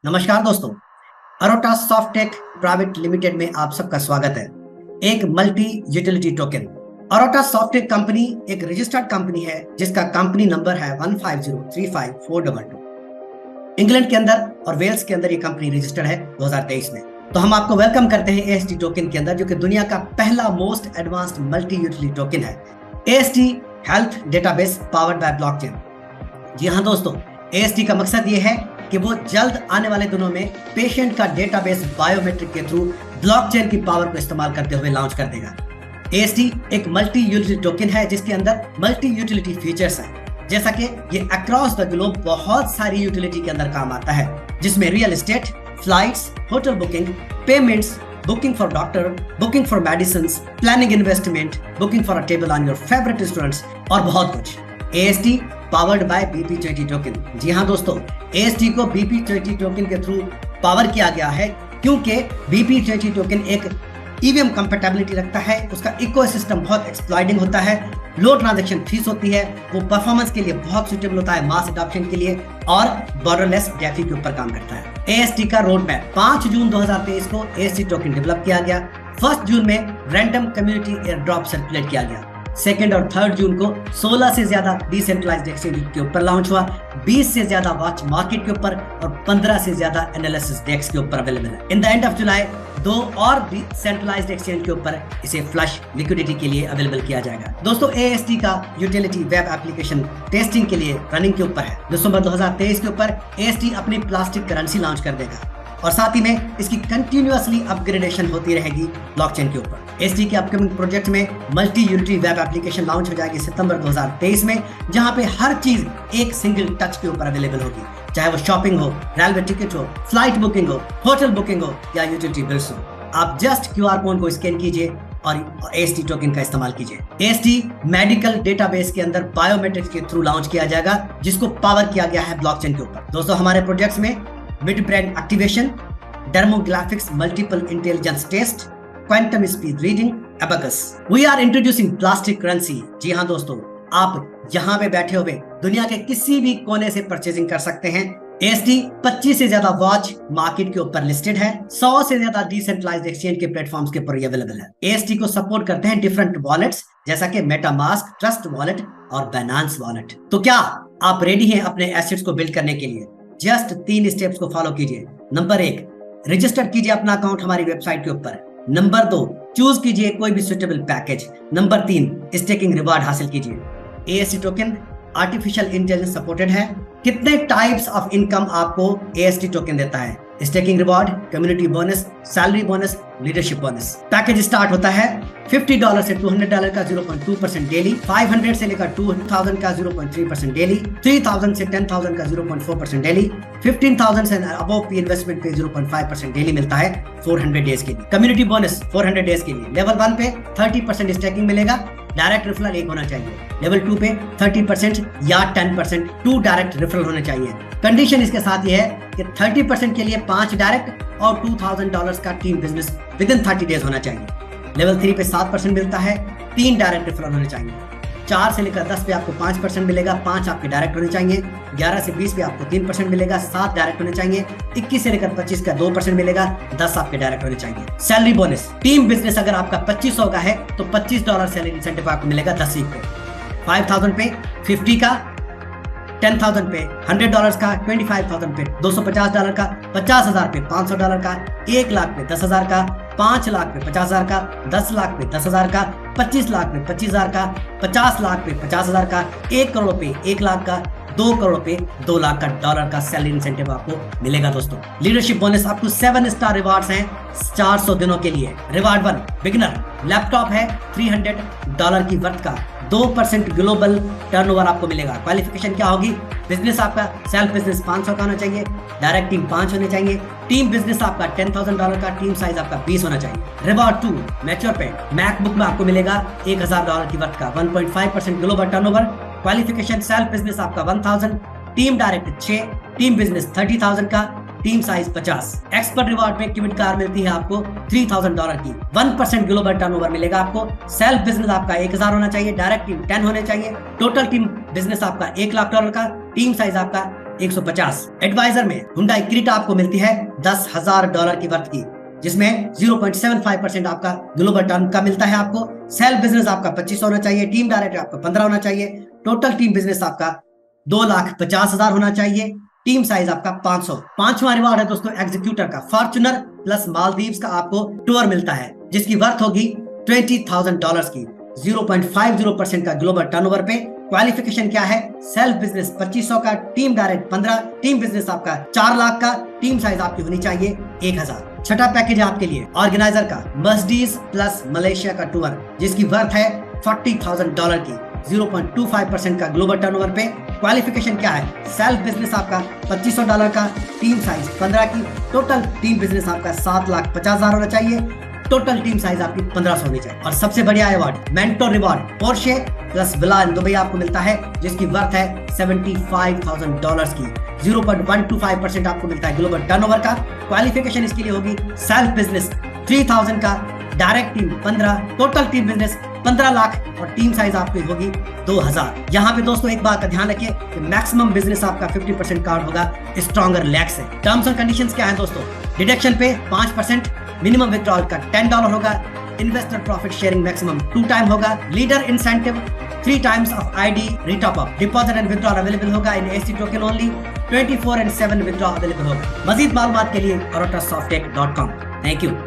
नमस्कार दोस्तों, aorta Softech private limited में आप सबका स्वागत है। एक multi utility token aorta Softech company एक रजिस्टर्ड कंपनी है जिसका कंपनी नंबर है 1503542। इंग्लैंड के अंदर और वेल्स के अंदर ये कंपनी रजिस्टर्ड है 2023 में। तो हम आपको वेलकम करते हैं एएसटी टोकन के अंदर, जो कि दुनिया का पहला most advanced multi utility token है, AST health database powered by blockchain. जी हाँ दोस्तों, एएसटी का मकसद ये है कि वो जल्द आने वाले दिनों में पेशेंट का डेटाबेस बायोमेट्रिक के थ्रू ब्लॉकचेन की पावर को इस्तेमाल करते हुए लॉन्च कर देगा। एएसटी एक मल्टी यूटिलिटी टोकन है जिसके अंदर मल्टी यूटिलिटी फीचर्स हैं, जैसा कि ये अक्रॉस द ग्लोब बहुत सारी यूटिलिटी के अंदर काम आता है, जिसमें real estate, flights, hotel booking, payments, booking for doctor, booking for medicine, planning investment, booking for a table on your favourite restaurants और बहुत कुछ। AST powered by BP20 token. जी हाँ दोस्तों, एएसटी को BP20 टोकन के थ्रू पावर किया गया है क्योंकि BP20 टोकन एक ईवीएम कंपैटिबिलिटी रखता है, उसका इकोसिस्टम बहुत एक्सप्लॉइटिंग होता है, लो ट्रांजैक्शन फीस होती है, वो परफॉर्मेंस के लिए बहुत सूटेबल होता है, मास अडॉप्शन के लिए, और बॉर्डरलेस डेफी के ऊपर काम करता है। एएसटी का रोड मैप 5 जून 2023 को एएसटी टोकन डेवलप किया गया। 1 जून में random community air drop circulate किया गया। 2 और 3 जून को 16 से ज्यादा डिसेंट्रलाइज्ड एक्सचेंज के ऊपर लॉन्च हुआ, 20 से ज्यादा वॉच मार्केट के ऊपर और 15 से ज्यादा एनालिसिस डेस्क के ऊपर अवेलेबल है। In the end of July 2 और डिसेंट्रलाइज्ड एक्सचेंज के ऊपर इसे फ्लश लिक्विडिटी के लिए अवेलेबल किया जाएगा। दोस्तों, एएसटी का यूटिलिटी वेब एप्लीकेशन टेस्टिंग के लिए रनिंग के ऊपर है। दिसंबर 2023 के ऊपर एएसटी अपनी प्लास्टिक करेंसी लॉन्च कर देगा और साथ ही में इसकी कंटिन्यूअसली अपग्रेडेशन होती रहेगी ब्लॉकचेन के ऊपर। एएसटी के अपकमिंग प्रोजेक्ट में multi utility web application launch हो जाएगी सितंबर 2023 में, जहां पे हर चीज एक सिंगल टच के ऊपर अवेलेबल होगी, चाहे वो शॉपिंग हो, रेलवे टिकट हो, फ्लाइट बुकिंग हो, होटल बुकिंग हो या यूटिलिटी बिल्स हो। आप जस्ट QR कोड को स्कैन कीजिए और एएसटी टोकन का इस्तेमाल कीजिए। एएसटी मेडिकल डेटाबेस के अंदर बायोमेट्रिक्स के थ्रू लॉन्च किया जाएगा, जिसको पावर किया गया है ब्लॉकचेन के ऊपर। दोस्तों, हमारे प्रोजेक्ट्स में mid brain activation, dermographics multiple intelligence test, quantum speed reading, abacus. We are introducing plastic currency. जी हाँ दोस्तों, आप यहाँ पे बैठे हुए दुनिया के किसी भी कोने से परचेजिंग कर सकते हैं। एएसटी 25 से ज्यादा वॉच मार्केट के ऊपर लिस्टेड है, 100 से ज्यादा डिसेंट्रलाइज्ड एक्सचेंज के प्लेटफॉर्म्स के ऊपर अवेलेबल है। एएसटी को सपोर्ट करते हैं डिफरेंट वॉलेट्स जैसा कि मेटामास्क, ट्रस्ट वॉलेट और बाइनेंस वॉलेट। तो क्या आप रेडी हैं अपने एसेट्स को बिल्ड करने के लिए? जस्ट 3 स्टेप्स को फॉलो कीजिए। नंबर 1, रजिस्टर कीजिए अपना अकाउंट हमारी वेबसाइट के ऊपर। नंबर 2, चूज कीजिए कोई भी suitable package. Number 3, staking reward हासिल कीजिए। AST token artificial intelligence supported है। कितने टाइप्स ऑफ इनकम आपको एएसटी टोकन देता है? Staking reward, community bonus, salary bonus, leadership bonus. Package start होता है $50 से $200 का 0.2% डेली, 500 से लेकर 2000 का 0.3% डेली, 3000 से 10,000 का 0.4% डेली, 15,000 से अबव पी इन्वेस्टमेंट पे 0.5% डेली मिलता है 400 डेज के लिए। कम्युनिटी बोनस 400 डेज के लिए। लेवल 1 पे 30% स्टेकिंग मिलेगा, डायरेक्ट रेफरल 1 होना चाहिए। लेवल 2 पे 30% या 10% 2 डायरेक्ट रेफरल होने चाहिए। कंडीशन इसके साथ ये है कि 30% के लिए 5 डायरेक्ट और $2,000 का team business with in 30 days होना चाहिए। लेवल 3 पे 7% मिलता है, 3 डायरेक्ट रेफरल होने चाहिए। 4 से लेकर 10 पे आपको 5% मिलेगा, 5 आपके डायरेक्ट होने चाहिए। 11 से 20 पे आपको 3% मिलेगा, 7 डायरेक्ट होने चाहिए। 21 से लेकर 25 का 2% मिलेगा, 10 आपके डायरेक्ट होने चाहिए। सैलरी बोनस, टीम बिजनेस अगर आपका 2500 का है तो $25 सैलरी इंसेंटिव आपको मिलेगा 10 वीक पे। 5000 पे 50 का, 10,000 पे $100 का, 25,000 पे $250 का, 50,000 पे $500 का, 1 लाख पे 10,000 का, 5 लाख पे 50,000 का, 10 लाख पे 10,000 का, 25 लाख पे 25,000 का, 50 लाख पे 50,000 का, 1 करोड़ पे 1 लाख का, 2 करोड़ पे 2 लाख का डॉलर का सैलरी इंसेंटिव आपको मिलेगा। दोस्तों, लीडरशिप बोनस आपको 7 स्टार रिवार्ड्स हैं 400 दिनों के लिए। रिवार्ड 1, बिगिनर लैपटॉप है $300 की वर्थ का, 2% ग्लोबल टर्नओवर आपको मिलेगा। क्वालिफिकेशन क्या होगी? बिजनेस आपका सेल्फ बिजनेस 500 का होना चाहिए, डायरेक्ट टीम 5 होने चाहिए, टीम बिजनेस आपका $10,000 का, टीम साइज आपका 20 होना चाहिए। रिवार्ड 2, मैच्योर पे मैकबुक में आपको मिलेगा $1,000 की वर्थ का, 1.5% global turnover. Qualification self business आपका 1000, टीम डायरेक्ट 6, टीम बिजनेस 30,000 का, टीम साइज 50। एक्सपर्ट रिवार्ड में क्यूबिट कार मिलती है आपको $3,000 की, 1% ग्लोबल टर्नओवर मिलेगा आपको। सेल्फ बिजनेस आपका 1000 होना चाहिए, डायरेक्ट टीम 10 होने चाहिए। टोटल टीम बिजनेस आपका $1 लाख का, टीम साइज आपका 150। एडवाइजर में हुंडई क्रेटा आपको मिलती है $10,000 की वर्थ की, जिसमें 0.75% आपका ग्लोबल टर्न का मिलता है आपको। सेल्फ बिजनेस आपका 25 होना चाहिए, टीम डायरेक्टर आपका 15 होना चाहिए, टोटल टीम बिजनेस आपका 2,50,000 होना चाहिए, टीम साइज आपका 500। पांचवा रिवार्ड है दोस्तों एग्जीक्यूटर का। फॉर्च्यूनर प्लस मालदीव्स का आपको टूर मिलता है, जिसकी वर्थ होगी $20,000 की, 0.50% का ग्लोबल टर्नओवर पे। क्वालिफिकेशन क्या है? सेल्फ बिजनेस 2500 का, टीम डायरेक्ट 15, टीम बिजनेस आपका 4 लाख का, टीम साइज आपकी होनी चाहिए 1000। छठा पैकेज है आपके लिए ऑर्गेनाइजर का मर्सिडीज प्लस मलेशिया का टूर, जिसकी वर्थ है $40,000 की, 0.25% का ग्लोबल टर्नओवर पे। क्वालिफिकेशन क्या है? सेल्फ बिजनेस आपका $2500 का, टीम साइज 15 की, टोटल टीम बिजनेस आपका 7,50,000 होना चाहिए, टोटल टीम साइज आपकी 1500 होनी चाहिए। और सबसे बढ़िया award mentor reward Porsche plus villa in Dubai आपको मिलता है, जिसकी वर्थ है $75,000 की, 0.125% आपको मिलता है ग्लोबल टर्नओवर का। क्वालिफिकेशन इसके लिए होगी सेल्फ बिजनेस 3000 का, direct team 15, total team business 15 lakh और टीम साइज आपकी होगी 2000। यहाँ पे दोस्तों एक बात का ध्यान रखिए कि मैक्सिमम बिजनेस आपका 50% कार्ड होगा स्ट्रॉन्गर लैग से। टर्म्स एंड कंडीशंस क्या है दोस्तों? डिडक्शन पे 5%, मिनिमम विथड्रॉल का $10 होगा, investor profit sharing maximum 2 time होगा, leader incentive 3 times of ID retop up, deposit and withdrawal available होगा in AC token only, 24/7 withdrawal available होगा। मजीद मालूमात के लिए aurotasofttech.com। Thank you.